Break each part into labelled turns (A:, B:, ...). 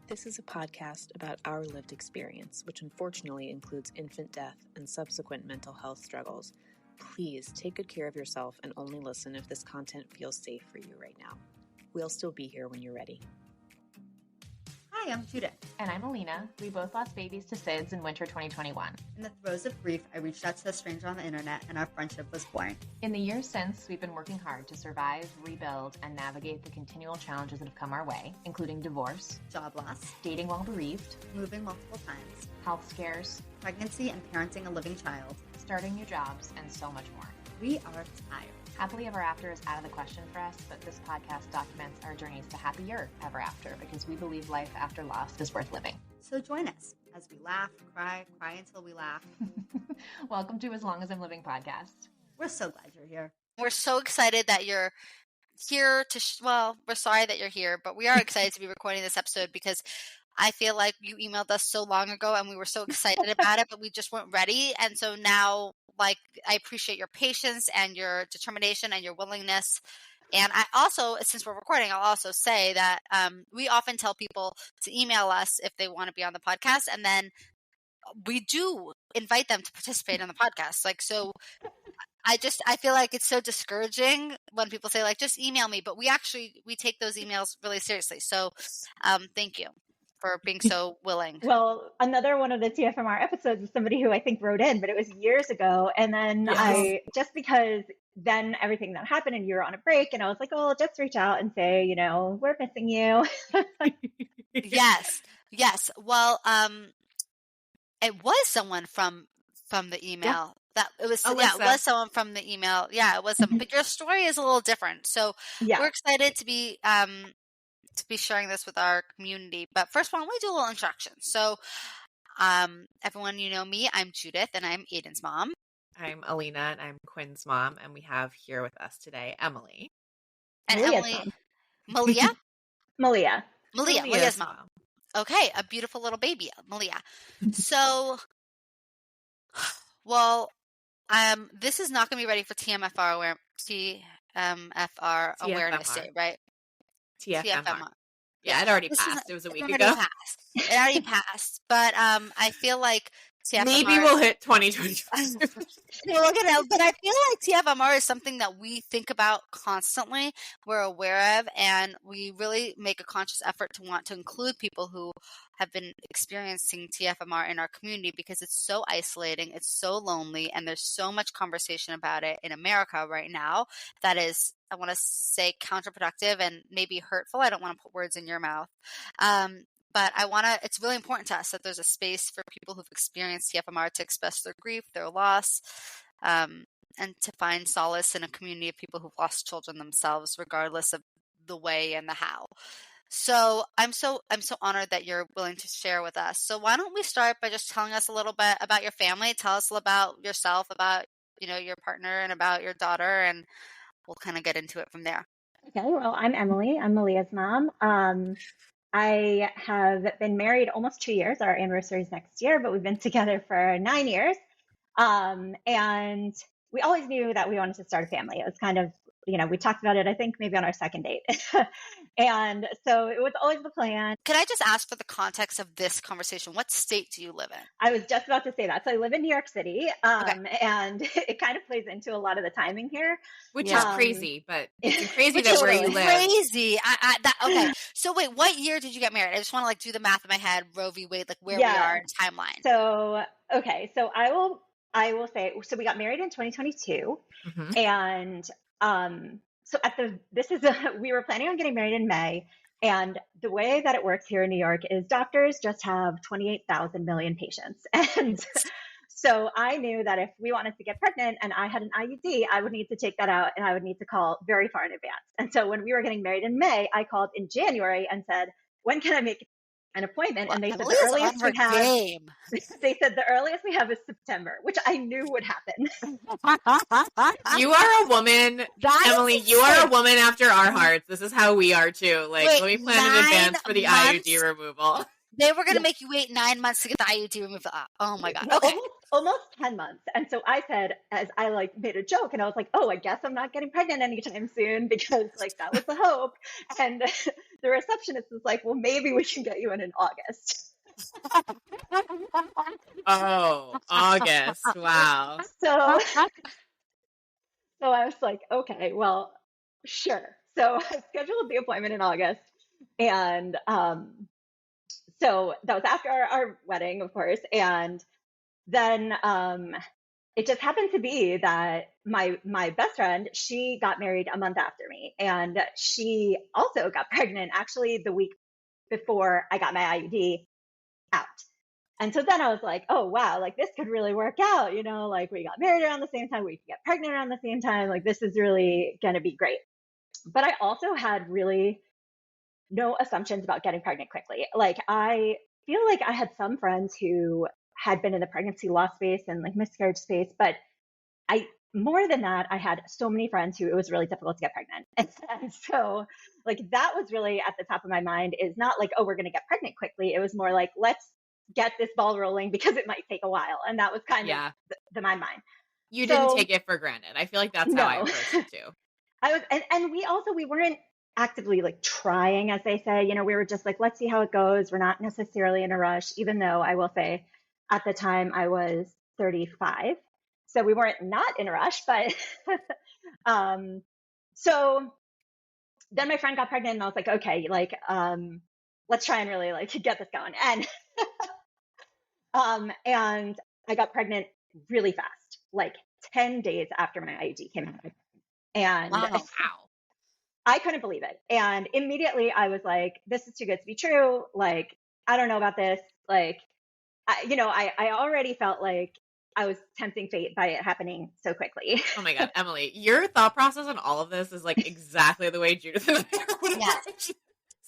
A: This is a podcast about our lived experience, which unfortunately includes infant death and subsequent mental health struggles. Please take good care of yourself and only listen if this content feels safe for you right now. We'll still be here when you're ready.
B: Hi, I'm Judith.
C: And I'm Alina. We both lost babies to SIDS in winter 2021.
B: In the throes of grief, I reached out to a stranger on the internet and our friendship was born.
C: In the years since, we've been working hard to survive, rebuild, and navigate the continual challenges that have come our way, including divorce,
B: Job loss,
C: dating while bereaved,
B: moving multiple times,
C: health scares,
B: pregnancy and parenting a living child,
C: starting new jobs, and so much more.
B: We are tired.
C: Happily ever after is out of the question for us, but this podcast documents our journeys to happier ever after because we believe life after loss is worth living.
B: So join us as we laugh, cry until we laugh.
C: Welcome to As Long as I'm Living podcast.
B: We're so glad you're here.
D: We're so excited that you're here to, we're sorry that you're here, but we are excited to be recording this episode because I feel like you emailed us so long ago and we were so excited about it, but we just weren't ready. And so now, I appreciate your patience and your determination and your willingness. And I also, since we're recording, I'll also say that we often tell people to email us if they want to be on the podcast. And then we do invite them to participate in the podcast. I feel like it's so discouraging when people say just email me, but we take those emails really seriously. So thank you for being so willing.
E: Well, another one of the TFMR episodes is somebody who I think wrote in, but it was years ago. And then just because then everything that happened and you were on a break and I was like, oh, I'll just reach out and say, we're missing you.
D: Yes. Well, it was someone from the email. It was someone from the email. Yeah, it was but your story is a little different. So we're excited to be sharing this with our community. But first, why don't we do a little introduction? So everyone, you know me, I'm Judith and I'm Aiden's mom.
F: I'm Alina and I'm Quinn's mom. And we have here with us today, Emily.
D: And
E: Maliyah's
D: Emily, Maliyah?
E: Maliyah's
D: mom. Okay, a beautiful little baby, Maliyah. So, this is not going to be ready for TFMR Awareness Day, right?
F: TFMR. Yeah, it already passed. It was a week ago.
D: It already passed. But I feel like TFMR...
F: Maybe we'll hit 2025.
D: But I feel like TFMR is something that we think about constantly, we're aware of, and we really make a conscious effort to want to include people who have been experiencing TFMR in our community because it's so isolating, it's so lonely, and there's so much conversation about it in America right now that is, I want to say, counterproductive and maybe hurtful. I don't want to put words in your mouth. But it's really important to us that there's a space for people who've experienced TFMR to express their grief, their loss, and to find solace in a community of people who've lost children themselves, regardless of the way and the how. So I'm so honored that you're willing to share with us. So why don't we start by just telling us a little bit about your family? Tell us about yourself, about your partner, and about your daughter, and we'll kind of get into it from there.
E: Okay, well, I'm Emily. I'm Maliyah's mom. I have been married almost 2 years. Our anniversary is next year, but we've been together for 9 years. And we always knew that we wanted to start a family. It was kind of, we talked about it, I think, maybe on our second date. And so it was always the plan.
D: Could I just ask for the context of this conversation? What state do you live in?
E: I was just about to say that. So I live in New York City,
D: Okay.
E: And it kind of plays into a lot of the timing here.
F: Which is crazy, but it's crazy that where you live.
D: Crazy. Okay. So wait, what year did you get married? I just want to do the math in my head, Roe v. Wade, where we are in timeline.
E: So, okay. So I will say, so we got married in 2022 and so we were planning on getting married in May, and the way that it works here in New York is doctors just have 28,000 million patients. And so I knew that if we wanted to get pregnant and I had an IUD, I would need to take that out and I would need to call very far in advance. And so when we were getting married in May, I called in January and said, when can I make an appointment? And they said the earliest we have. They said the earliest we have is September, which I knew would happen.
F: You are a woman, Emily. You are a woman after our hearts. This is how we are too. Let me plan in advance for the IUD removal.
D: They were going to make you wait 9 months to get the IUD removed. Oh my God.
E: Well,
D: Okay.
E: almost 10 months. And so I said, as I like made a joke, and I was like, oh, I guess I'm not getting pregnant anytime soon, because like that was the hope. And the receptionist was like, well, maybe we can get you in August.
F: Oh, August. Wow.
E: So I was like, okay, well, sure. So I scheduled the appointment in August. And so that was after our wedding, of course. And then it just happened to be that my best friend, she got married a month after me. And she also got pregnant actually the week before I got my IUD out. And so then I was like, oh, wow, like this could really work out. You know, like we got married around the same time, we could get pregnant around the same time. Like this is really going to be great. But I also had really no assumptions about getting pregnant quickly. Like I feel like I had some friends who had been in the pregnancy loss space and like miscarriage space, but more than that, I had so many friends who it was really difficult to get pregnant. And so like that was really at the top of my mind, is not like, oh, we're going to get pregnant quickly. It was more like, let's get this ball rolling because it might take a while. And that was kind of my mind.
F: You didn't take it for granted. I feel like that's how I approached it too.
E: I was, and we weren't actively like trying, as they say, you know, we were just like, let's see how it goes. We're not necessarily in a rush, even though I will say at the time I was 35. So we weren't not in a rush, but so then my friend got pregnant and I was like, okay, like, let's try and really like get this going. And I got pregnant really fast, like 10 days after my IUD came out. And
D: wow.
E: I couldn't believe it. And immediately I was like, this is too good to be true. Like, I don't know about this. Like, I already felt like I was tempting fate by it happening so quickly.
F: Oh my God, Emily, your thought process on all of this is like exactly the way Judith and I would approach.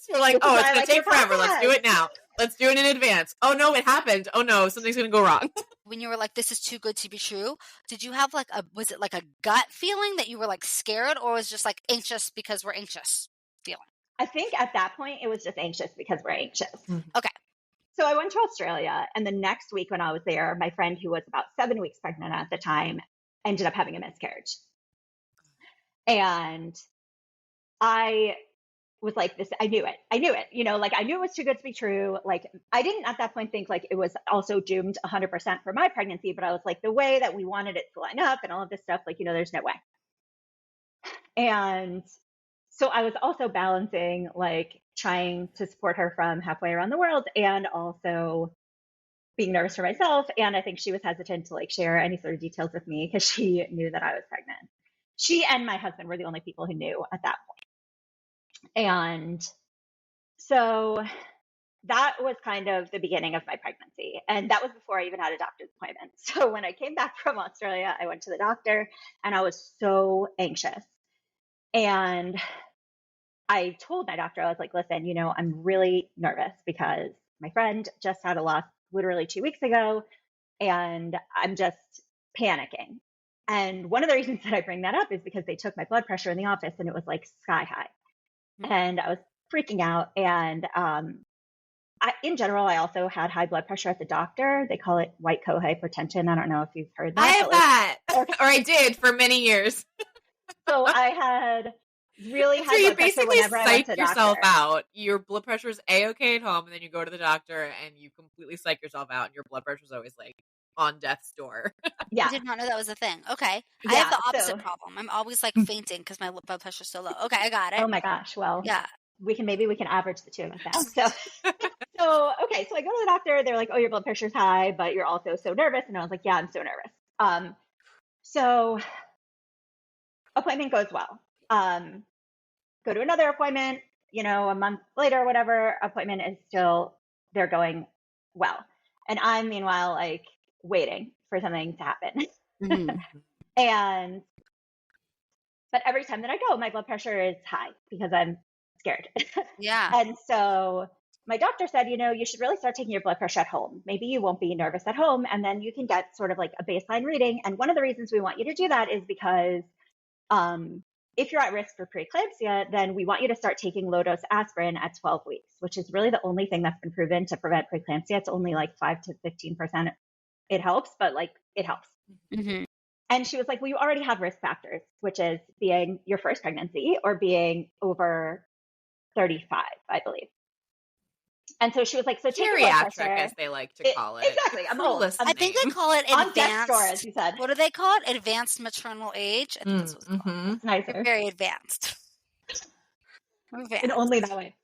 F: You're like, oh, it's going to take forever. Let's do it now. Let's do it in advance. Oh no, it happened. Oh no, something's going to go wrong.
D: When you were like, this is too good to be true, did you have like was it like a gut feeling that you were like scared, or was it just like anxious because we're anxious feeling?
E: I think at that point it was just anxious because we're anxious.
F: Mm-hmm.
D: Okay.
E: So I went to Australia, and the next week when I was there, my friend who was about 7 weeks pregnant at the time ended up having a miscarriage. And I was like, this, I knew it, you know, like I knew it was too good to be true. Like I didn't at that point think like it was also doomed 100% for my pregnancy, but I was like, the way that we wanted it to line up and all of this stuff, like, you know, there's no way. And so I was also balancing like trying to support her from halfway around the world and also being nervous for myself. And I think she was hesitant to like share any sort of details with me because she knew that I was pregnant. She and my husband were the only people who knew at that point. And so that was kind of the beginning of my pregnancy. And that was before I even had a doctor's appointment. So when I came back from Australia, I went to the doctor and I was so anxious. And I told my doctor, I was like, listen, you know, I'm really nervous because my friend just had a loss literally 2 weeks ago and I'm just panicking. And one of the reasons that I bring that up is because they took my blood pressure in the office and it was like sky high. Mm-hmm. And I was freaking out. And in general, I also had high blood pressure at the doctor. They call it white coat hypertension. I don't know if you've heard that.
F: I have that. Okay. Or I did for many years.
E: So I had really high blood pressure. So you basically psych
F: yourself out. Your blood pressure is A-okay at home, and then you go to the doctor and you completely psych yourself out, and your blood pressure is always like on death's door.
D: Yeah. I did not know that was a thing. Okay. Yeah, I have the opposite problem. I'm always like fainting because my blood pressure is so low. Okay, I got it.
E: Oh my gosh. Well,
D: yeah.
E: Maybe we can average the two of us out. So I go to the doctor. They're like, oh, your blood pressure's high, but you're also so nervous. And I was like, yeah, I'm so nervous. So appointment goes well. Go to another appointment, you know, a month later, whatever, appointment is still, they're going well. And I'm meanwhile, like waiting for something to happen. Mm-hmm. But every time that I go, my blood pressure is high because I'm scared.
D: Yeah.
E: And so my doctor said, you know, you should really start taking your blood pressure at home. Maybe you won't be nervous at home. And then you can get sort of like a baseline reading. And one of the reasons we want you to do that is because if you're at risk for preeclampsia, then we want you to start taking low-dose aspirin at 12 weeks, which is really the only thing that's been proven to prevent preeclampsia. It's only like 5 to 15%. It helps, but like it helps.
D: Mm-hmm.
E: And she was like, well, you already have risk factors, which is being your first pregnancy or being over 35, I believe. And so she was like, so take your blood
F: Geriatric,
E: pressure.
F: as they like to call it.
E: Exactly. I'm old.
D: I think they call it
E: on
D: advanced.
E: Dextor, as you said.
D: What do they call it? Advanced maternal age. I think that's what it's called.
E: It's nicer.
D: They're very advanced.
E: In only that way.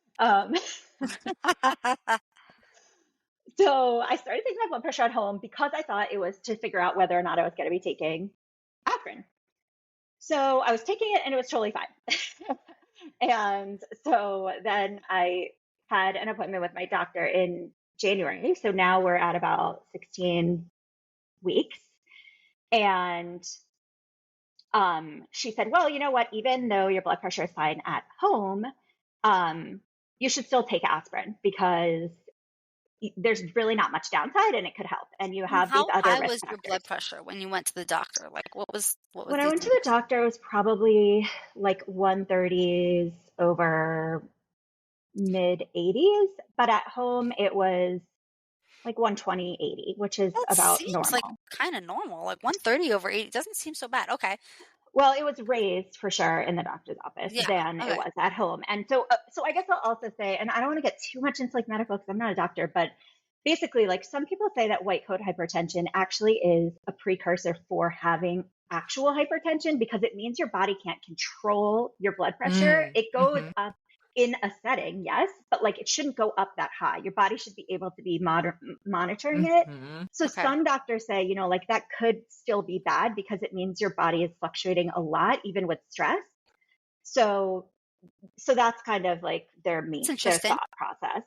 E: So I started taking my blood pressure at home because I thought it was to figure out whether or not I was going to be taking aspirin. So I was taking it and it was totally fine. And so then I had an appointment with my doctor in January. So now we're at about 16 weeks. And she said, well, you know what, even though your blood pressure is fine at home, you should still take asprin because there's really not much downside and it could help. And you have these other risk
D: How high was
E: factors.
D: your blood pressure when you went to the doctor? Like what was
E: when I went to the doctor, it was probably like 130s over mid 80s, but at home it was like 120, 80, which is about normal.
D: Seems like kind of normal. Like 130 over 80 doesn't seem so bad. Okay.
E: Well, it was raised for sure in the doctor's office than it was at home. And so I guess I'll also say, and I don't want to get too much into like medical because I'm not a doctor, but basically like some people say that white coat hypertension actually is a precursor for having actual hypertension because it means your body can't control your blood pressure. It goes up in a setting, yes, but like it shouldn't go up that high. Your body should be able to be monitoring it. So some doctors say, you know, like that could still be bad because it means your body is fluctuating a lot, even with stress. So that's kind of like their thought process.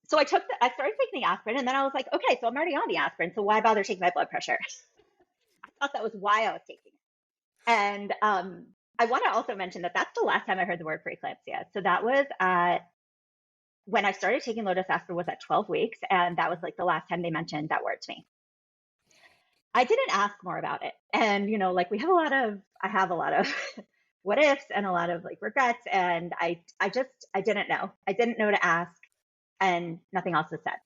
E: So I started taking the aspirin and then I was like, okay, so I'm already on the aspirin. So why bother taking my blood pressure? I thought that was why I was taking it. And, I want to also mention that that's the last time I heard the word preeclampsia. So that was when I started taking low-dose aspirin was at 12 weeks. And that was like the last time they mentioned that word to me. I didn't ask more about it. And, you know, like I have a lot of what ifs and a lot of like regrets. And I didn't know. I didn't know to ask and nothing else was said.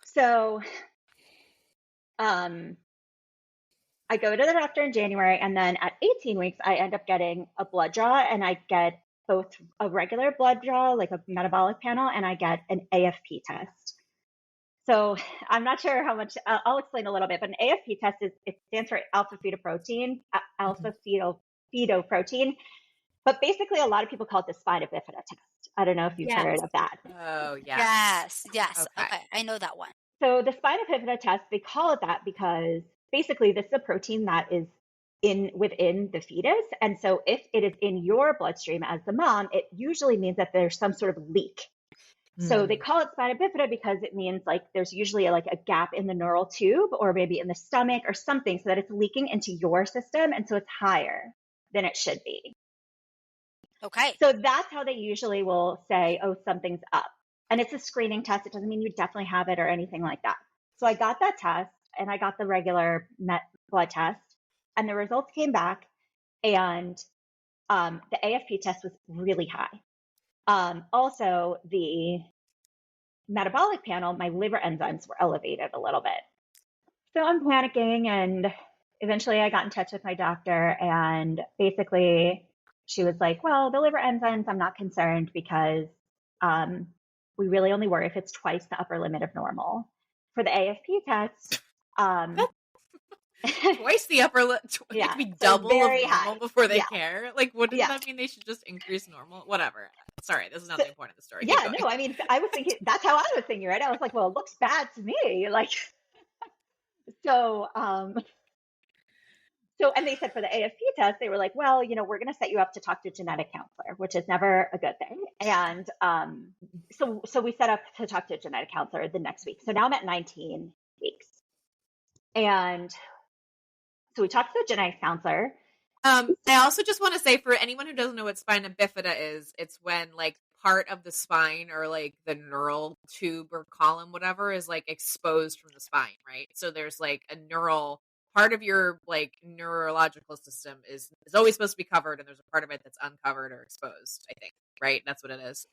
E: So, I go to the doctor in January, and then at 18 weeks, I end up getting a blood draw, and I get both a regular blood draw, like a metabolic panel, and I get an AFP test. So I'm not sure how much, I'll explain a little bit, but an AFP test it stands for alpha fetoprotein, but basically a lot of people call it the spina bifida test. I don't know if you've heard of that.
F: Oh, yes.
D: Yes. Okay. I know that one.
E: So the spina bifida test, they call it that because basically, this is a protein that is within the fetus. And so if it is in your bloodstream as the mom, it usually means that there's some sort of leak. So they call it spina bifida because it means like there's usually like a gap in the neural tube or maybe in the stomach or something so that it's leaking into your system. And so it's higher than it should be.
D: Okay.
E: So that's how they usually will say, oh, something's up. And it's a screening test. It doesn't mean you definitely have it or anything like that. So I got that test. And I got the regular blood test and the results came back and the AFP test was really high. Also, the metabolic panel, my liver enzymes were elevated a little bit. So I'm panicking and eventually I got in touch with my doctor and basically she was like, well, the liver enzymes, I'm not concerned because we really only worry if it's twice the upper limit of normal. For the AFP test,
F: twice the upper limit, it could be double of normal
E: high.
F: Before they care. Like, wouldn't that mean they should just increase normal? Whatever. Sorry, this is not the point of the story.
E: Yeah, no, I mean, I was thinking, that's how I was thinking, right? I was like, well, it looks bad to me. Like, and they said for the AFP test, they were like, well, you know, we're going to set you up to talk to a genetic counselor, which is never a good thing. And so we set up to talk to a genetic counselor the next week. So now I'm at 19 weeks. And so we talked to the genetic counselor.
F: I also just want to say for anyone who doesn't know what spina bifida is, it's when like part of the spine or like the neural tube or column, whatever, is like exposed from the spine, right? So there's like a neural part of your like neurological system is always supposed to be covered, and there's a part of it that's uncovered or exposed, I think, right? That's what it is.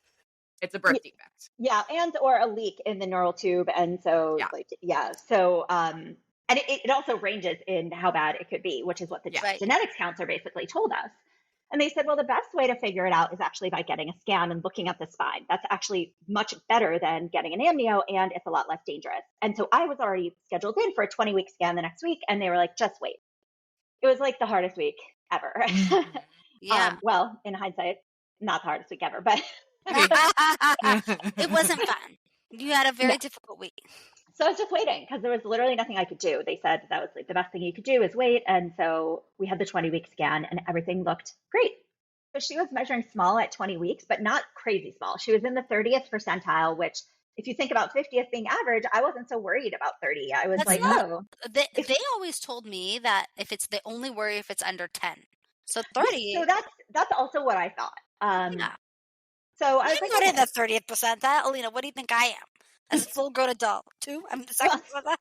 F: It's a birth defect.
E: Yeah, and or a leak in the neural tube. And so, and it also ranges in how bad it could be, which is what the genetics counselor basically told us. And they said, well, the best way to figure it out is actually by getting a scan and looking at the spine. That's actually much better than getting an amnio, and it's a lot less dangerous. And so I was already scheduled in for a 20-week scan the next week, and they were like, just wait. It was like the hardest week ever. Well, in hindsight, not the hardest week ever, but
D: it wasn't fun. You had a very difficult week.
E: So I was just waiting because there was literally nothing I could do. They said that was like the best thing you could do is wait. And so we had the 20-week scan and everything looked great. So she was measuring small at 20 weeks, but not crazy small. She was in the 30th percentile, which if you think about 50th being average, I wasn't so worried about 30. I was
D: They always told me that if it's the only worry if it's under 10. So 30.
E: So that's also what I thought. So I was
D: I'm not in the 30th percentile. Alina, what do you think I am? As a full-grown adult, too? I'm the second for that.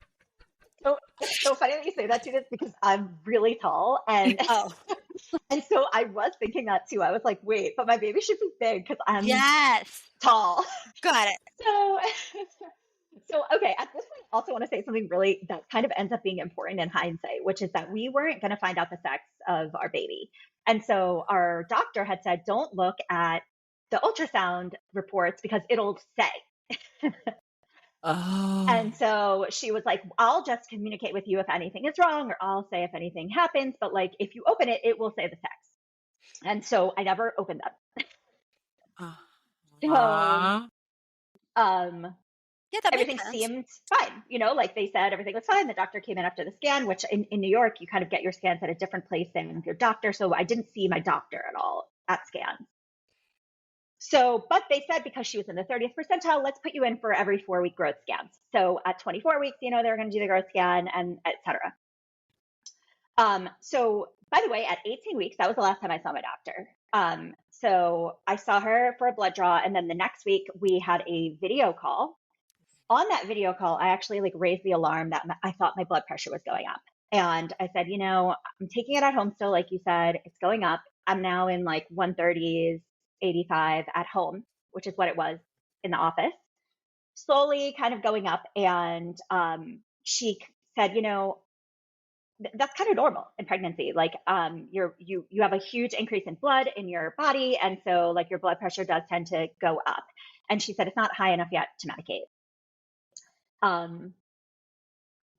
E: So it's so funny that you say that, Judith, because I'm really tall. And and so I was thinking that, too. I was like, wait, but my baby should be big because I'm tall.
D: Got it.
E: So, okay, at this point, I also want to say something really that kind of ends up being important in hindsight, which is that we weren't going to find out the sex of our baby. And so our doctor had said, don't look at the ultrasound reports because it'll say. And so she was like, I'll just communicate with you if anything is wrong, or I'll say if anything happens, but like if you open it, it will say the sex. And so I never opened them. Everything seemed fine. Like they said, everything was fine. The doctor came in after the scan, which in New York, you kind of get your scans at a different place than your doctor. So I didn't see my doctor at all at scans. So, but they said because she was in the 30th percentile, let's put you in for every 4-week growth scans. So at 24 weeks, they were going to do the growth scan and et cetera. So by the way, at 18 weeks, that was the last time I saw my doctor. So I saw her for a blood draw. And then the next week we had a video call. On that video call, I actually raised the alarm that I thought my blood pressure was going up. And I said, I'm taking it at home still, like you said, it's going up. I'm now in 130s. 85 at home, which is what it was in the office, slowly kind of going up. And she said, that's kind of normal in pregnancy. You have a huge increase in blood in your body. And so your blood pressure does tend to go up. And she said, it's not high enough yet to medicate.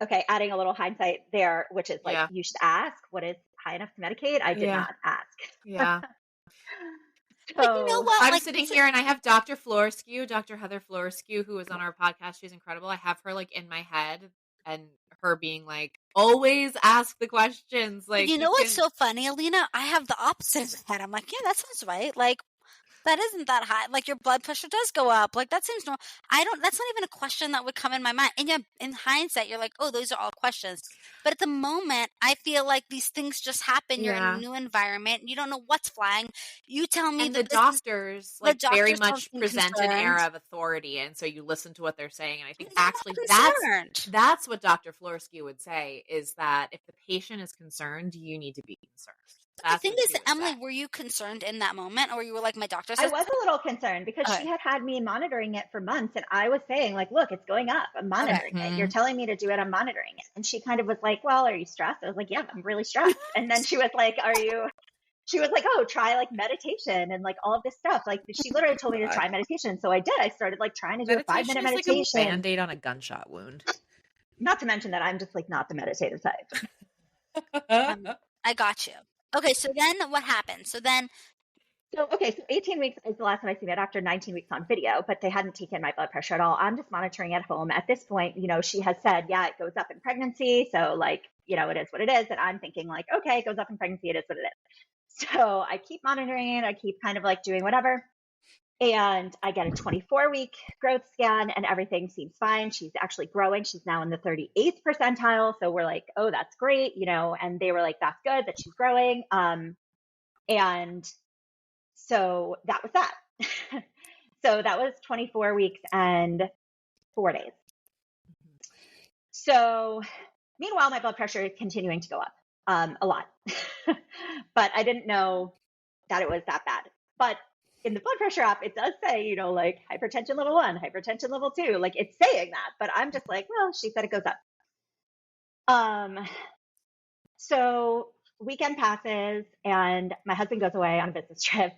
E: Okay. Adding a little hindsight there, which is you should ask, what is high enough to medicate? I did not ask.
F: Yeah.
D: But you know what?
F: I'm sitting here and I have Dr. Florescu, Dr. Heather Florescu, who was on our podcast. She's incredible. I have her in my head and her being always ask the questions.
D: What's so funny, Alina? I have the opposite in my head. I'm like, yeah, that sounds right. That isn't that high. Your blood pressure does go up. That seems normal. That's not even a question that would come in my mind. And in hindsight, you're like, oh, those are all questions. But at the moment, I feel like these things just happen. You're in a new environment. You don't know what's flying. You tell me
F: and the doctors very much present an air of authority. And so you listen to what they're saying. And I think actually that's what Dr. Florescu would say is that if the patient is concerned, you need to be concerned.
D: The thing is, Emily, were you concerned in that moment, or you were like, my doctor says?
E: I was a little concerned because she had me monitoring it for months, and I was saying, look, it's going up. I'm monitoring it. You're telling me to do it. I'm monitoring it. And she kind of was like, well, are you stressed? I was like, yeah, I'm really stressed. And then she was like, she was like, oh, try meditation and all of this stuff. She literally told me to try meditation. So I did. I started trying to do a 5-minute meditation.
F: Like a Band-Aid on a gunshot wound.
E: Not to mention that I'm just not the meditative type.
D: I got you. Okay, so then what happened? So
E: 18 weeks is the last time I see my doctor, 19 weeks on video, but they hadn't taken my blood pressure at all. I'm just monitoring at home. At this point, she has said, yeah, it goes up in pregnancy. So it is what it is. And I'm thinking okay, it goes up in pregnancy. It is what it is. So I keep monitoring it. I keep kind of doing whatever. And I get a 24-week growth scan and everything seems fine. She's actually growing. She's now in the 38th percentile. So we're like, oh, that's great. And they were like, that's good that she's growing. And so that was that. So that was 24 weeks and 4 days. So Meanwhile, my blood pressure is continuing to go up a lot. But I didn't know that it was that bad. But in the blood pressure app, it does say, you know, like hypertension level 1, hypertension level 2, like it's saying that, but I'm just like, well, she said it goes up. So weekend passes and my husband goes away on a business trip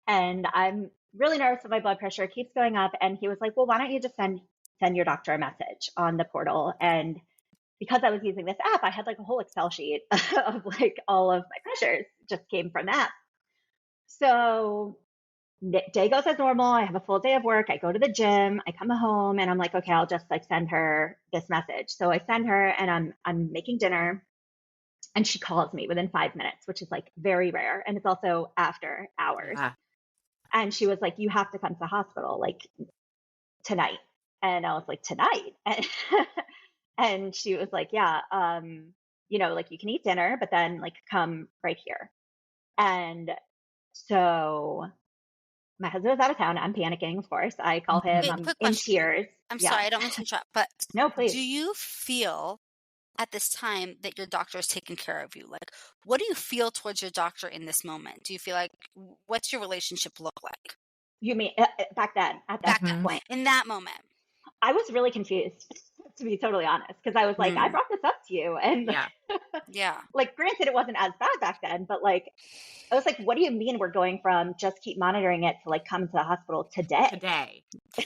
E: and I'm really nervous that my blood pressure keeps going up. And he was like, well, why don't you just send your doctor a message on the portal? And because I was using this app, I had like a whole Excel sheet of like all of my pressures just came from that. So day goes as normal. I have a full day of work. I go to the gym. I come home and I'm like, okay, I'll just like send her this message. So I send her and I'm making dinner and she calls me within 5 minutes, which is like very rare. And it's also after hours. Yeah. And she was like, you have to come to the hospital like tonight. And I was like, tonight? And she was like, yeah, you know, like you can eat dinner, but then like come right here. And so my husband was out of town. I'm panicking, of course. I call him. I'm in tears.
D: I'm sorry, I don't mean to interrupt, but
E: no, please.
D: Do you feel at this time that your doctor is taking care of you? Like, what do you feel towards your doctor in this moment? Do you feel like, what's your relationship look like?
E: You mean back then, at that point?
D: In that moment.
E: I was really confused, to be totally honest, because I was like, I brought this up to you. And
D: yeah.
E: Like, granted, it wasn't as bad back then, but like, I was like, what do you mean we're going from just keep monitoring it to like come to the hospital today?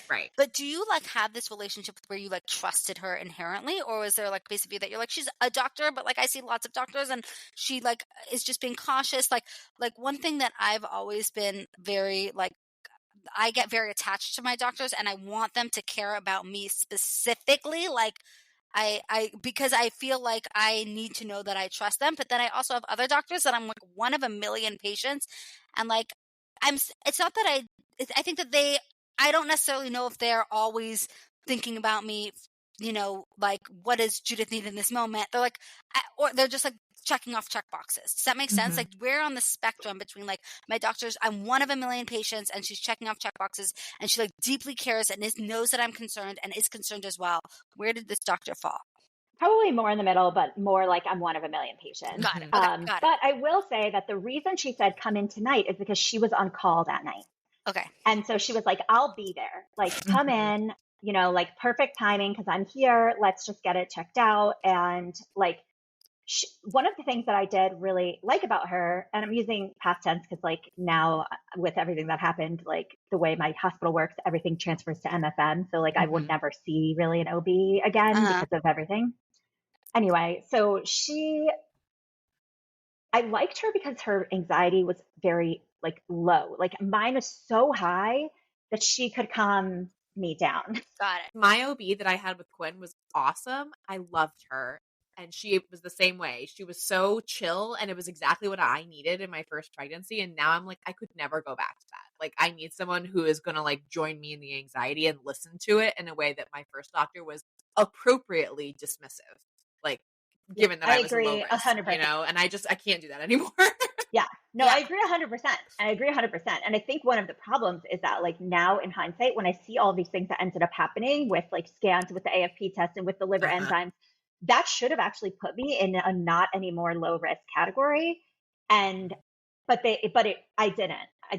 F: Right.
D: But do you like have this relationship where you like trusted her inherently, or is there like basically that you're like, she's a doctor, but like I see lots of doctors and she like is just being cautious? Like one thing that I've always been very like, I get very attached to my doctors and I want them to care about me specifically. Like because I feel like I need to know that I trust them. But then I also have other doctors that I'm like one of a million patients. And like, it's not that I think that I don't necessarily know if they're always thinking about me, you know, like what does Judith need in this moment? They're like, or they're just like checking off check boxes. Does that make sense? Like we're on the spectrum between like my doctors, I'm one of a million patients and she's checking off check boxes and she like deeply cares and knows that I'm concerned and is concerned as well. Where did this doctor fall?
E: Probably more in the middle, but more like I'm one of a million patients.
D: Got it. Okay, got it.
E: But I will say that the reason she said come in tonight is because she was on call that night.
D: Okay.
E: And so she was like, I'll be there. Like, come in, you know, like perfect timing because I'm here. Let's just get it checked out. And like, one of the things that I did really like about her, and I'm using past tense because like now with everything that happened, like the way my hospital works, everything transfers to MFM. So like I would never see really an OB again because of everything. Anyway, so I liked her because her anxiety was very like low. Like mine is so high that she could calm me down.
D: Got it.
F: My OB that I had with Quinn was awesome. I loved her. And she was the same way. She was so chill and it was exactly what I needed in my first pregnancy. And now I'm like, I could never go back to that. Like I need someone who is going to like join me in the anxiety and listen to it in a way that my first doctor was appropriately dismissive. Like given that I was
E: agree,
F: low risk,
E: 100%.
F: you know, and I can't do that anymore.
E: I agree 100%. I agree 100%. And I think one of the problems is that like now in hindsight, when I see all these things that ended up happening with like scans, with the AFP test and with the liver enzymes, that should have actually put me in a not anymore low risk category. I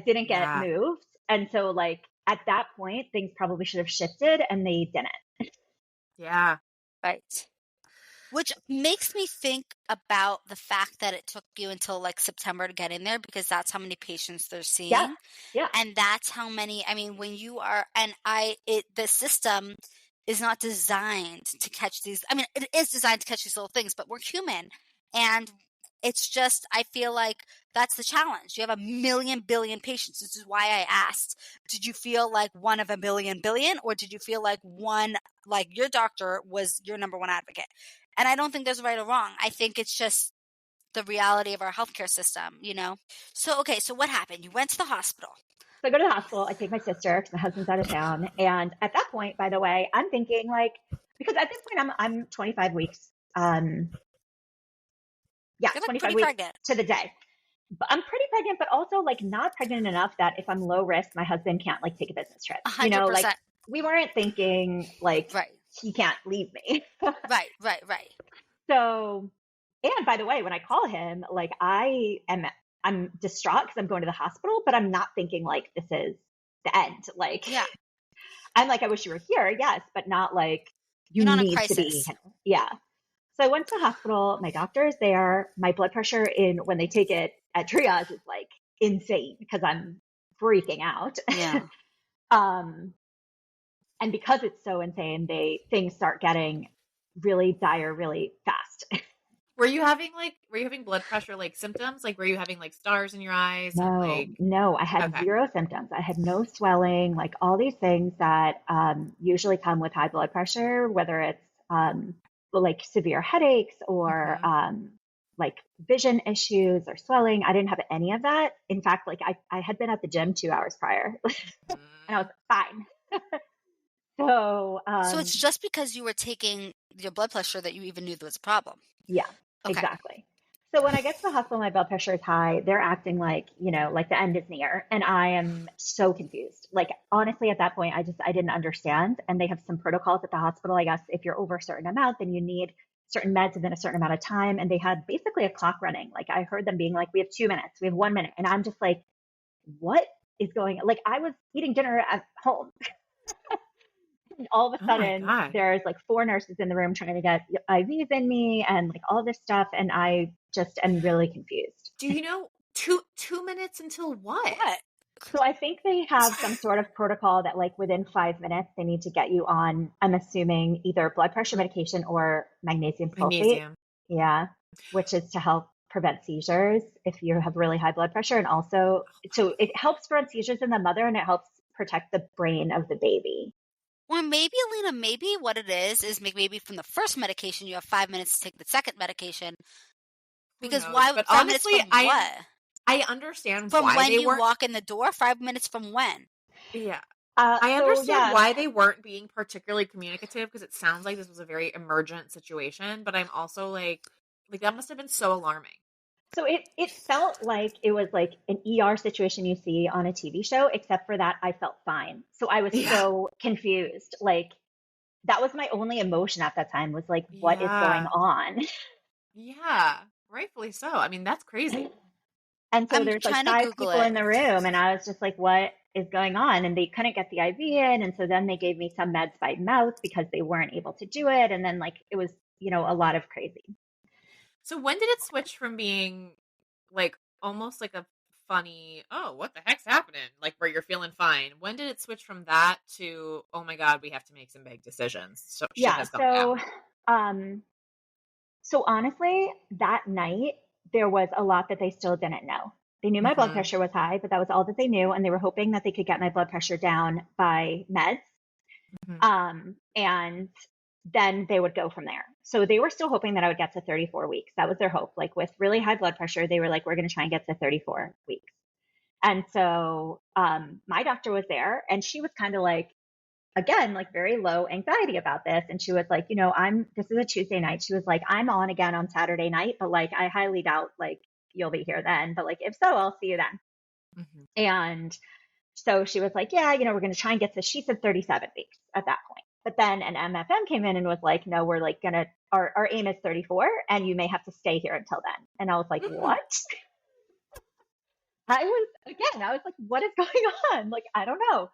E: didn't get moved. And so like at that point, things probably should have shifted and they didn't.
F: Yeah.
D: Right. Which makes me think about the fact that it took you until like September to get in there because that's how many patients they're seeing.
E: Yeah.
D: And that's how many, I mean, when you are, and the system is not designed to catch these. I mean, it is designed to catch these little things, but we're human. And it's just, I feel like that's the challenge. You have a million billion patients. This is why I asked, did you feel like one of a million billion, or did you feel like like your doctor was your number one advocate? And I don't think there's right or wrong. I think it's just the reality of our healthcare system, you know? So, okay. So what happened? You went to the hospital.
E: So I go to the hospital, I take my sister because my husband's out of town. And at that point, by the way, I'm thinking like, because at this point I'm 25 weeks. 25 weeks pregnant to the day. But I'm pretty pregnant, but also like not pregnant enough that if I'm low risk, my husband can't like take a business trip.
D: 100%.
E: You know, like we weren't thinking like he can't leave me.
D: Right.
E: So, and by the way, when I call him, like I'm distraught because I'm going to the hospital, but I'm not thinking like this is the end. Like,
D: Yeah.
E: I'm like, I wish you were here. Yes. But not like you
D: You're not in
E: need to be.
D: crisis.
E: Yeah. So I went to the hospital. My doctor is there. My blood pressure when they take it at triage is like insane because I'm freaking out.
D: Yeah.
E: And because it's so insane, things start getting really dire really fast.
F: Were you having blood pressure like symptoms? Like were you having like stars in your eyes and like
E: No, I had zero symptoms. I had no swelling, like all these things that usually come with high blood pressure, whether it's like severe headaches or like vision issues or swelling. I didn't have any of that. In fact, like I had been at the gym 2 hours prior and I was fine. So
D: it's just because you were taking your blood pressure that you even knew there was a problem.
E: Yeah, okay. Exactly. So when I get to the hospital, my blood pressure is high. They're acting like, like the end is near. And I am so confused. Like, honestly, at that point, I didn't understand. And they have some protocols at the hospital. I guess if you're over a certain amount, then you need certain meds within a certain amount of time. And they had basically a clock running. Like I heard them being like, we have 2 minutes, we have 1 minute. And I'm just like, what is going on? Like I was eating dinner at home. All of a sudden there's like 4 nurses in the room trying to get IVs in me and like all this stuff. And I just am really confused.
F: Do you know 2 minutes until what?
E: So I think they have some sort of protocol that like within 5 minutes, they need to get you on, I'm assuming either blood pressure medication or magnesium sulfate. Yeah. Which is to help prevent seizures if you have really high blood pressure. And also, so it helps prevent seizures in the mother and it helps protect the brain of the baby.
D: Or maybe, Alina, maybe what it is maybe from the first medication, you have 5 minutes to take the second medication. Because why?
F: But
D: 5
F: honestly,
D: minutes from what?
F: I understand
D: from
F: why
D: when
F: they
D: you walk in the door. 5 minutes from when?
F: Yeah. I understand why they weren't being particularly communicative because it sounds like this was a very emergent situation. But I'm also like that must have been so alarming.
E: So it felt like it was like an ER situation you see on a TV show, except for that I felt fine. So I was so confused. Like that was my only emotion at that time was like, what is going on?
F: Yeah, rightfully so. I mean, that's crazy.
E: And so there's like 5 people in the room and I was just like, what is going on? And they couldn't get the IV in. And so then they gave me some meds by mouth because they weren't able to do it. And then like, it was, a lot of crazy.
F: So when did it switch from being like almost like a funny, oh, what the heck's happening? Like where you're feeling fine. When did it switch from that to, oh my God, we have to make some big decisions? So
E: so honestly, that night there was a lot that they still didn't know. They knew my blood pressure was high, but that was all that they knew. And they were hoping that they could get my blood pressure down by meds. And then they would go from there. So they were still hoping that I would get to 34 weeks. That was their hope. Like with really high blood pressure, they were like, we're going to try and get to 34 weeks. And so my doctor was there and she was kind of like, again, like very low anxiety about this. And she was like, this is a Tuesday night. She was like, I'm on again on Saturday night, but like, I highly doubt like you'll be here then. But like, if so, I'll see you then. And so she was like, yeah, we're going to try and get to, she said 37 weeks at that point. But then an MFM came in and was like, no, we're like our aim is 34 and you may have to stay here until then. And I was like, what? I was like, what is going on? Like, I don't know.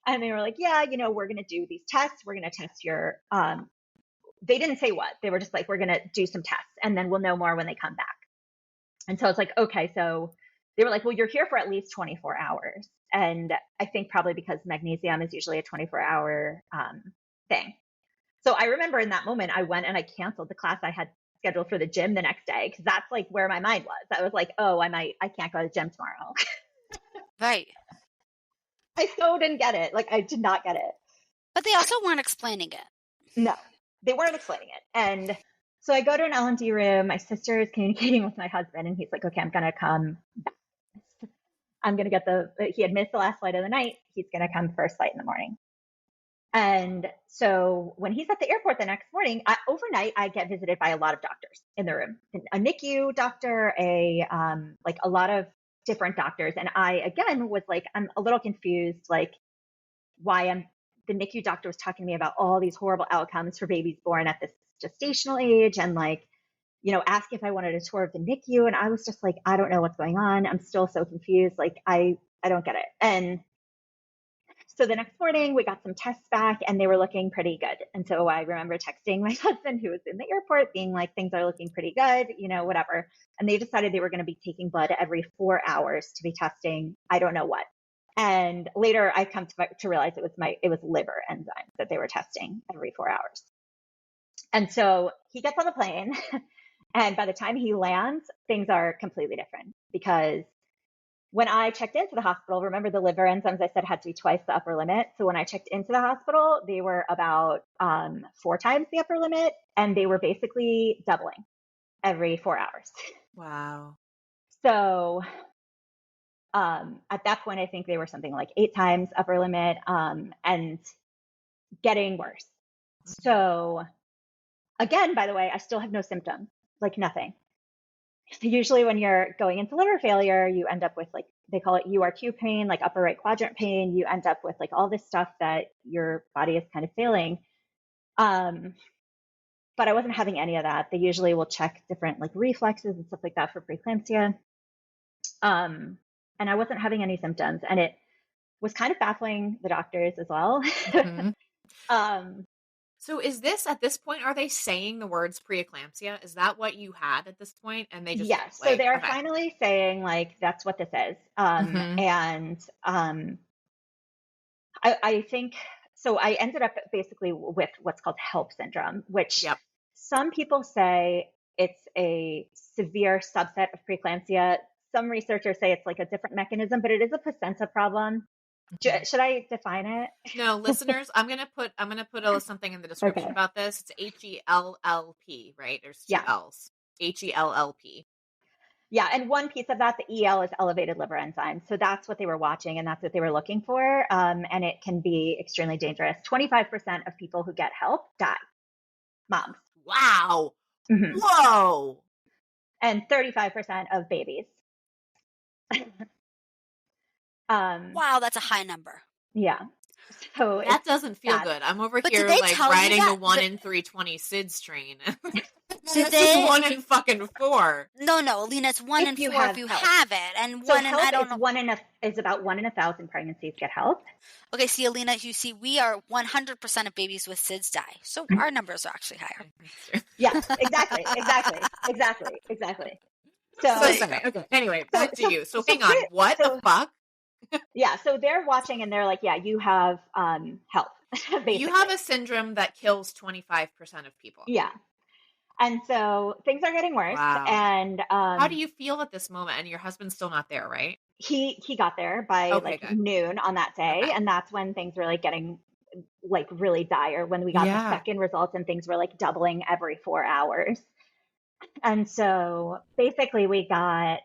E: And they were like, yeah, we're going to do these tests. We're going to test your, they didn't say what, they were just like, we're going to do some tests and then we'll know more when they come back. And so it's like, okay, so they were like, well, you're here for at least 24 hours. And I think probably because magnesium is usually a 24-hour thing. So I remember in that moment, I went and I canceled the class I had scheduled for the gym the next day because that's like where my mind was. I was like, oh, I can't go to the gym tomorrow.
D: Right.
E: I so didn't get it. Like I did not get it.
D: But they also weren't explaining it.
E: No, they weren't explaining it. And so I go to an L&D room. My sister is communicating with my husband and he's like, okay, I'm going to come back. I'm going to get he had missed the last flight of the night. He's going to come first flight in the morning. And so when he's at the airport the next morning, overnight, I get visited by a lot of doctors in the room, a NICU doctor, like a lot of different doctors. And I, again, was like, I'm a little confused, like why the NICU doctor was talking to me about all these horrible outcomes for babies born at this gestational age. And like, ask if I wanted a tour of the NICU. And I was just like, I don't know what's going on. I'm still so confused. Like, I don't get it. And so the next morning we got some tests back and they were looking pretty good. And so I remember texting my husband who was in the airport being like, things are looking pretty good, whatever. And they decided they were going to be taking blood every 4 hours to be testing I don't know what. And later I come to realize it was liver enzymes that they were testing every 4 hours. And so he gets on the plane and by the time he lands, things are completely different because when I checked into the hospital, remember the liver enzymes I said had to be twice the upper limit. So when I checked into the hospital, they were about 4 times the upper limit and they were basically doubling every 4 hours.
F: Wow.
E: So at that point, I think they were something like 8 times upper limit and getting worse. So again, by the way, I still have no symptoms, like nothing. Usually when you're going into liver failure, you end up with like, they call it URQ pain, like upper right quadrant pain. You end up with like all this stuff that your body is kind of failing. But I wasn't having any of that. They usually will check different like reflexes and stuff like that for preeclampsia. And I wasn't having any symptoms and it was kind of baffling the doctors as well.
F: Mm-hmm. So is this, at this point, are they saying the words preeclampsia? Is that what you had at this point? And they just,
E: yes. So they're finally saying like, that's what this is. And I think, so I ended up basically with what's called HELP syndrome, which some people say it's a severe subset of preeclampsia. Some researchers say it's like a different mechanism, but it is a placenta problem. Should I define it?
F: No, listeners, I'm gonna put something in the description about this. It's HELLP, right? There's 2 L's. HELLP.
E: Yeah, and one piece of that, the EL, is elevated liver enzymes. So that's what they were watching, and that's what they were looking for. And it can be extremely dangerous. 25% of people who get HELP die. Moms.
F: Wow. Mm-hmm. Whoa.
E: And 35% of babies.
D: Wow, that's a high number.
E: Yeah. So
F: that doesn't feel good. I'm over here like riding the 1 in 320 SIDS train. It's 1 in fucking 4.
D: No, Alina, it's 1 in 4 if you have it, and so 1 in I don't know.
E: Is about 1 in 1,000 pregnancies get HELP.
D: Okay, see, Alina, you see, we are 100% of babies with SIDS die, so our numbers are actually higher.
E: Yeah, exactly. So
F: okay. Anyway, back to you. So hang on, what the fuck?
E: Yeah, so they're watching and they're like, yeah, you have HELP. Basically.
F: You have a syndrome that kills 25% of people.
E: Yeah. And so things are getting worse.
F: Wow.
E: And
F: how do you feel at this moment? And your husband's still not there, right?
E: He got there by noon on that day. And that's when things were like getting like really dire, when we got the second results and things were like doubling every 4 hours. And so basically we got,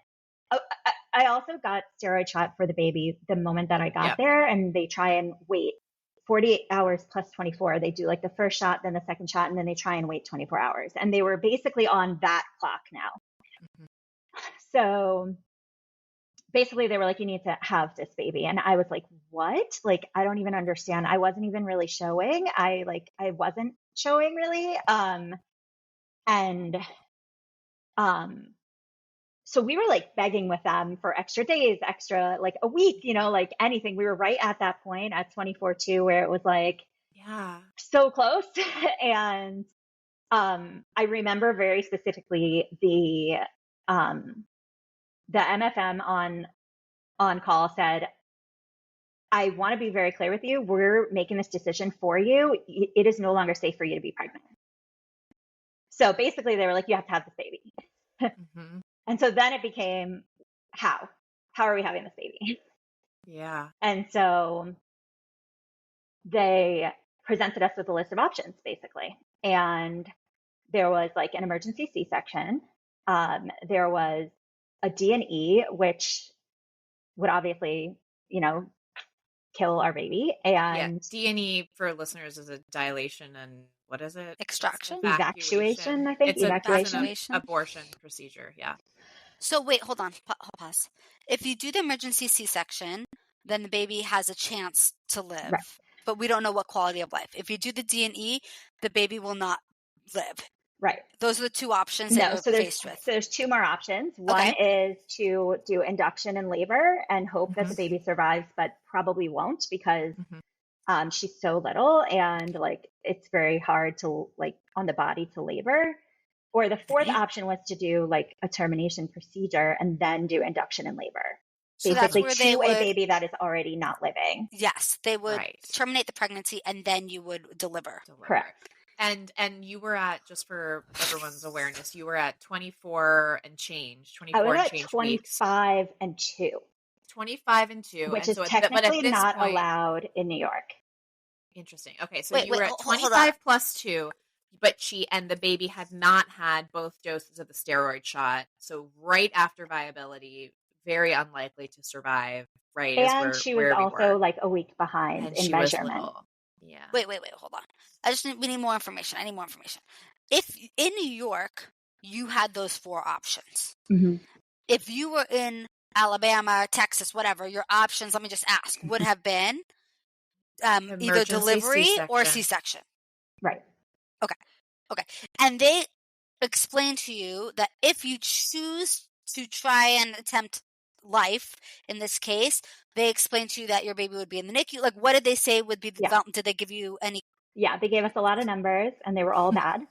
E: I also got steroid shot for the baby the moment that I got there, and they try and wait 48 hours plus 24. They do like the first shot, then the second shot, and then they try and wait 24 hours. And they were basically on that clock now. Mm-hmm. So basically they were like, you need to have this baby. And I was like, what? Like, I don't even understand. I wasn't even really showing. I wasn't showing really. So we were like begging with them for extra days, extra like a week, like anything. We were right at that point at 24/2 where it was like, so close. And I remember very specifically the MFM on call said, I want to be very clear with you. We're making this decision for you. It is no longer safe for you to be pregnant. So basically they were like, you have to have this baby. Mm-hmm. And so then it became, how are we having this baby?
F: Yeah.
E: And so they presented us with a list of options, basically. And there was like an emergency C-section. There was a D&E, which would obviously, kill our baby. And
F: D&E for listeners is a dilation and what is it?
D: Extraction?
E: Evacuation, I think.
F: It's evacuation. An abortion procedure, yeah.
D: So wait, hold on, pause. If you do the emergency C-section, then the baby has a chance to live, but we don't know what quality of life. If you do the D&E, the baby will not live.
E: Right.
D: Those are the two options that you're faced with.
E: So there's two more options. One is to do induction and labor and hope that the baby survives, but probably won't because she's so little and like it's very hard to like on the body to labor. Or the fourth option was to do like a termination procedure and then do induction and labor.
D: So
E: basically
D: that's where
E: a baby that is already not living.
D: Yes, they would terminate the pregnancy and then you would deliver.
E: Correct.
F: And you were at, just for everyone's awareness, you were at 24 and change, 24
E: I was
F: and
E: at
F: change
E: 25
F: weeks.
E: and 2.
F: 25 and 2.
E: Which
F: and
E: is
F: so
E: technically not
F: point,
E: allowed in New York.
F: Interesting. Okay, so you were at 25 plus 2, but the baby had not had both doses of the steroid shot. So right after viability, very unlikely to survive, right?
E: And she was also like a week behind in measurement.
F: Yeah.
D: Wait, hold on. We need more information. I need more information. If in New York, you had those 4 options. If you were in Alabama, Texas, whatever, your options, let me just ask, would have been either delivery C-section. Or C-section.
E: Right.
D: Okay. And they explain to you that if you choose to try and attempt life in this case, they explained to you that your baby would be in the NICU. Like, what did they say would be the development? Did they give you any?
E: Yeah, they gave us a lot of numbers, and they were all bad.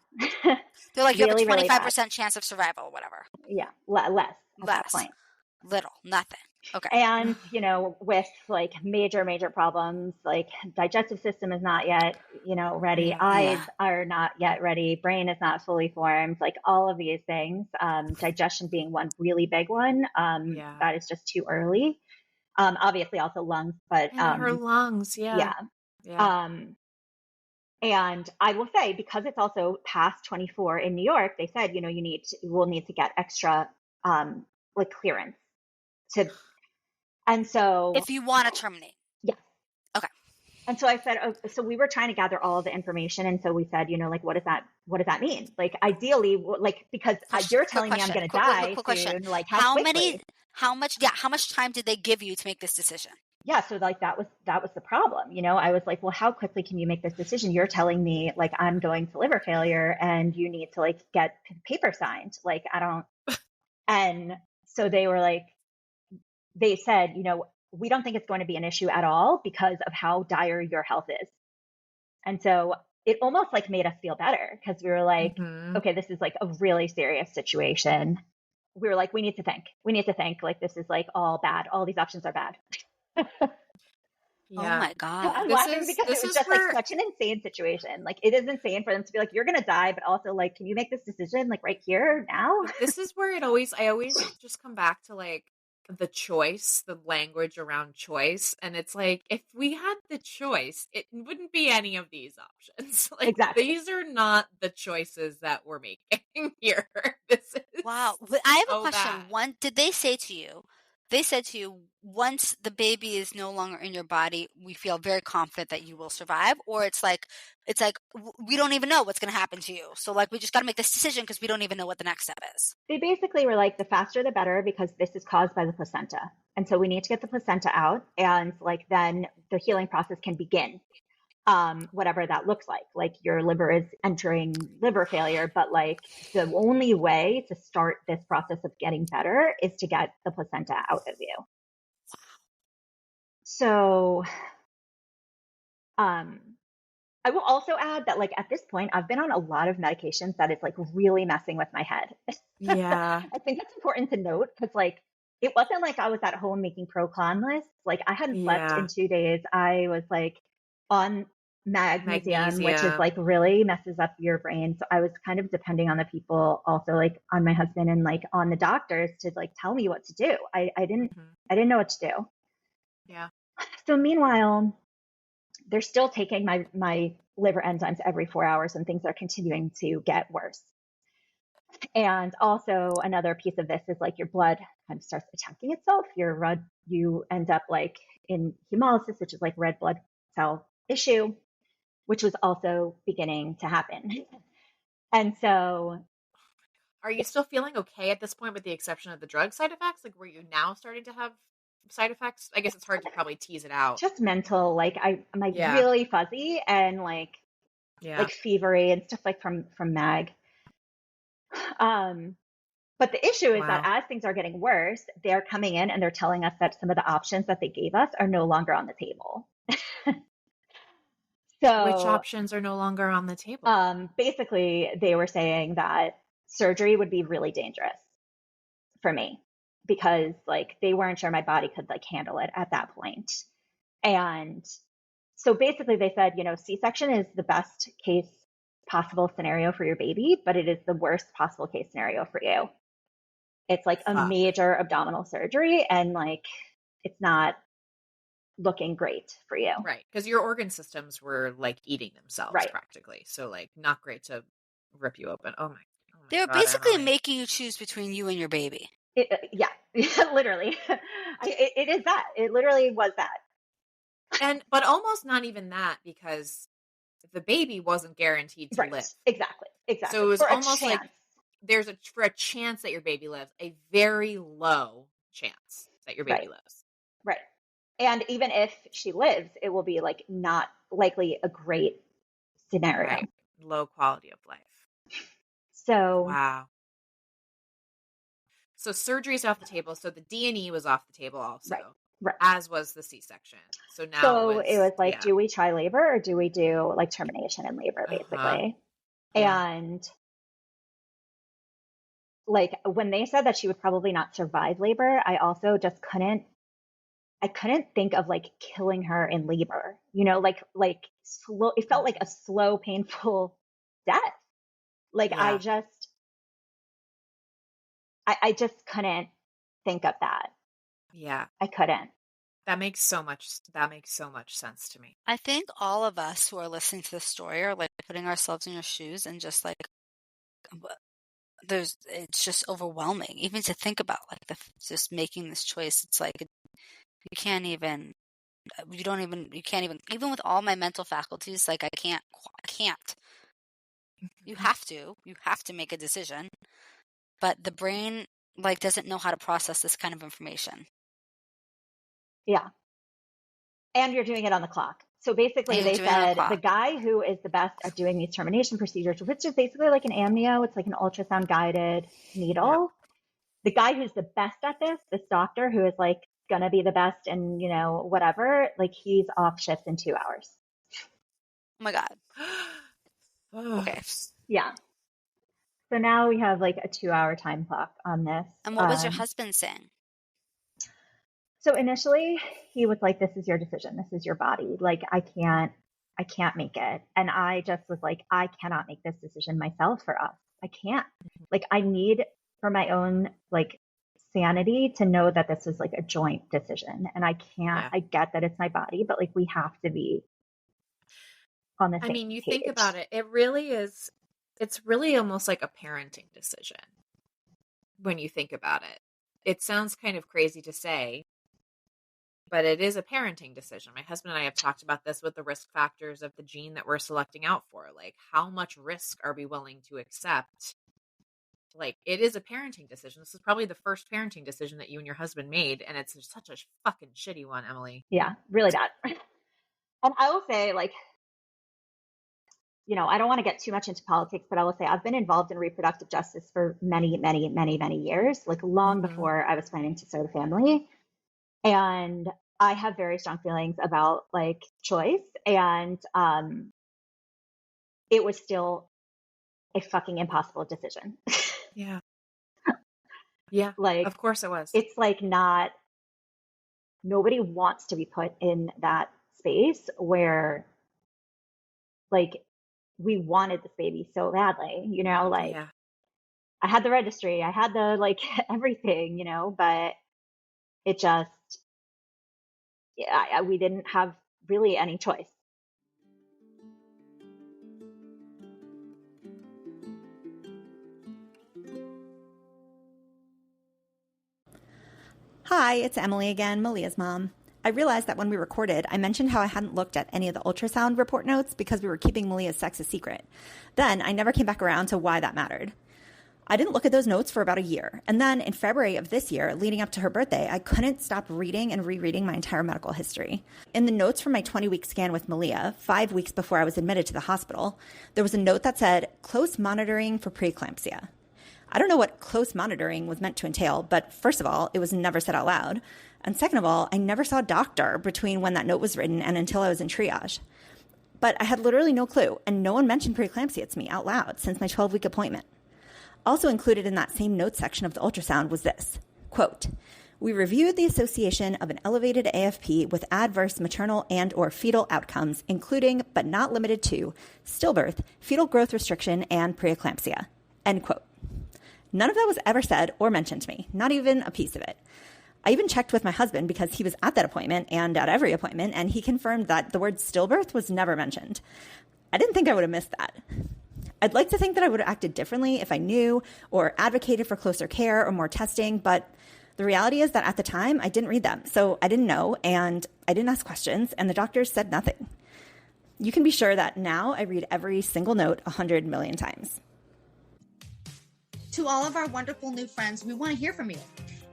D: They're like, you have a 25% chance of survival, or whatever.
E: Yeah, less at that point.
D: Little, nothing. Okay.
E: And, with like major problems, like digestive system is not yet, ready. Eyes are not yet ready. Brain is not fully formed. Like all of these things, digestion being one really big one. That is just too early. Obviously also lungs, but
F: her lungs. Yeah.
E: And I will say, because it's also past 24 in New York, they said, we'll need to get extra, like clearance to, and so
D: if you want to terminate.
E: Yeah.
D: Okay.
E: And so I said, so we were trying to gather all of the information. And so we said, like, what does that mean? Like, ideally, like, because you're telling me I'm going to die soon, like how
D: much time did they give you to make this decision?
E: Yeah. So like, that was the problem. I was like, well, how quickly can you make this decision? You're telling me like, I'm going to liver failure and you need to like get paper signed. Like, I don't, and so they were like, they said, we don't think it's going to be an issue at all because of how dire your health is. And so it almost like made us feel better because we were like, okay, this is like a really serious situation. We were like, we need to think like, this is like all bad. All these options are bad.
D: Oh my God.
E: I'm laughing because it was just like such an insane situation. Like it is insane for them to be like, you're going to die, but also like, can you make this decision like right here now?
F: This is where I always just come back to like, the choice, the language around choice. And it's like, if we had the choice, it wouldn't be any of these options. Like,
E: exactly.
F: These are not the choices that we're making here. This is
D: wow. I have
F: so
D: a question.
F: bad.
D: One, did they say to you, once the baby is no longer in your body, we feel very confident that you will survive? Or it's like, we don't even know what's going to happen to you. So like, we just got to make this decision because we don't even know what the next step is.
E: They basically were like, the faster the better because this is caused by the placenta. And so we need to get the placenta out. And like, then the healing process can begin. Whatever that looks like your liver is entering liver failure, but like the only way to start this process of getting better is to get the placenta out of you. So, I will also add that like at this point, I've been on a lot of medications that is like really messing with my head.
F: Yeah.
E: I think that's important to note because like, it wasn't like I was at home making pro-con lists. Like I hadn't slept in 2 days. I was like on magnesium, which is like really messes up your brain. So I was kind of depending on the people, also like on my husband and like on the doctors to like tell me what to do. I didn't know what to do.
F: Yeah.
E: So meanwhile, they're still taking my liver enzymes every 4 hours and things are continuing to get worse. And also another piece of this is like your blood kind of starts attacking itself. You end up like in hemolysis, which is like red blood cell issue, which was also beginning to happen. And so,
F: are you still feeling okay at this point with the exception of the drug side effects? Like, were you now starting to have side effects? I guess it's hard to probably tease it out.
E: Just mental, like I'm like really fuzzy and like fevery and stuff like from MAG. But the issue is that as things are getting worse, they're coming in and they're telling us that some of the options that they gave us are no longer on the table.
F: So, which options are no longer on the table?
E: Basically, they were saying that surgery would be really dangerous for me because like they weren't sure my body could like handle it at that point. And so basically they said, you know, C-section is the best case possible scenario for your baby, but it is the worst possible case scenario for you. It's like a major abdominal surgery and like it's not looking great for you.
F: Right. Because your organ systems were like eating themselves practically. So like not great to rip you open. Oh my
D: They're basically Emily. Making you choose between you and your baby.
E: Yeah, literally. It is that. It literally was that.
F: But almost not even that because the baby wasn't guaranteed to live.
E: Exactly.
F: So it was almost like there's for a chance that your baby lives, a very low chance that your baby lives.
E: Right. And even if she lives, it will be like not likely a great scenario.
F: Right. Low quality of life.
E: So
F: wow. So surgery's off the table. So the D&E was off the table also.
E: Right.
F: As was the C-section. So now
E: it was like, do we try labor or do we do like termination in labor, basically? And like when they said that she would probably not survive labor, I also just couldn't think of like killing her in labor, you know, like slow, it felt like a slow, painful death. Like I just couldn't think of that.
F: Yeah.
E: I couldn't.
F: That makes so much sense to me.
D: I think all of us who are listening to this story are like putting ourselves in your shoes and just like, it's just overwhelming even to think about like just making this choice. It's like, you can't even, even with all my mental faculties, like I can't. You have to make a decision, but the brain like doesn't know how to process this kind of information.
E: Yeah. And you're doing it on the clock. So basically they said the guy who is the best at doing these termination procedures, which is basically like an amnio, it's like an ultrasound guided needle. Yeah. The guy who's the best at this doctor who is like going to be the best and, you know, whatever, like he's off shift in 2 hours.
D: Oh my God. Okay.
E: Yeah. So now we have like a 2-hour time clock on this.
D: And what was your husband saying?
E: So initially he was like, this is your decision. This is your body. Like, I can't make it. And I just was like, I cannot make this decision myself for us. I can't. Like, I need for my own like sanity to know that this was like a joint decision. And I can't, I get that it's my body, but like we have to be on the same
F: I mean, you
E: page.
F: think about it, it really is, it's really almost like a parenting decision when you think about it. It sounds kind of crazy to say, but it is a parenting decision. My husband and I have talked about this with the risk factors of the gene that we're selecting out for. Like, how much risk are we willing to accept? Like, it is a parenting decision. This is probably the first parenting decision that you and your husband made, and it's such a fucking shitty one, Emily.
E: Yeah, really bad. And I will say, like, you know, I don't want to get too much into politics, but I will say I've been involved in reproductive justice for many, many, many, many years, like long before I was planning to start a family. And I have very strong feelings about like choice. And it was still a fucking impossible decision.
F: Yeah. Yeah.
E: Like,
F: of course it was.
E: It's like nobody wants to be put in that space where like we wanted this baby so badly, you know, like I had the registry, I had the like everything, you know, but it just, we didn't have really any choice.
B: Hi, it's Emily again, Maliyah's mom. I realized that when we recorded, I mentioned how I hadn't looked at any of the ultrasound report notes because we were keeping Maliyah's sex a secret. Then I never came back around to why that mattered. I didn't look at those notes for about a year. And then in February of this year, leading up to her birthday, I couldn't stop reading and rereading my entire medical history. In the notes from my 20-week scan with Maliyah, 5 weeks before I was admitted to the hospital, there was a note that said, close monitoring for preeclampsia. I don't know what close monitoring was meant to entail, but first of all, it was never said out loud. And second of all, I never saw a doctor between when that note was written and until I was in triage. But I had literally no clue, and no one mentioned preeclampsia to me out loud since my 12-week appointment. Also included in that same notes section of the ultrasound was this, quote, "We reviewed the association of an elevated AFP with adverse maternal and or fetal outcomes, including, but not limited to, stillbirth, fetal growth restriction, and preeclampsia." End quote. None of that was ever said or mentioned to me, not even a piece of it. I even checked with my husband because he was at that appointment and at every appointment, and he confirmed that the word stillbirth was never mentioned. I didn't think I would have missed that. I'd like to think that I would have acted differently if I knew or advocated for closer care or more testing, but the reality is that at the time, I didn't read them, so I didn't know, and I didn't ask questions, and the doctors said nothing. You can be sure that now I read every single note 100 million times.
G: To all of our wonderful new friends, we want to hear from you.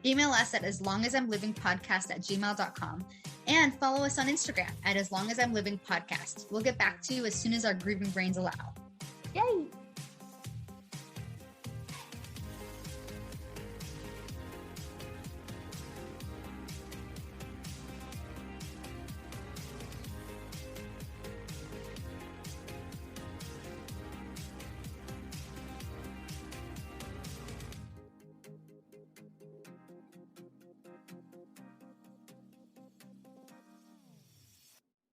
G: Email us at aslongasimlivingpodcast@gmail.com and follow us on Instagram at aslongasimlivingpodcast. We'll get back to you as soon as our grieving brains allow.
E: Yay!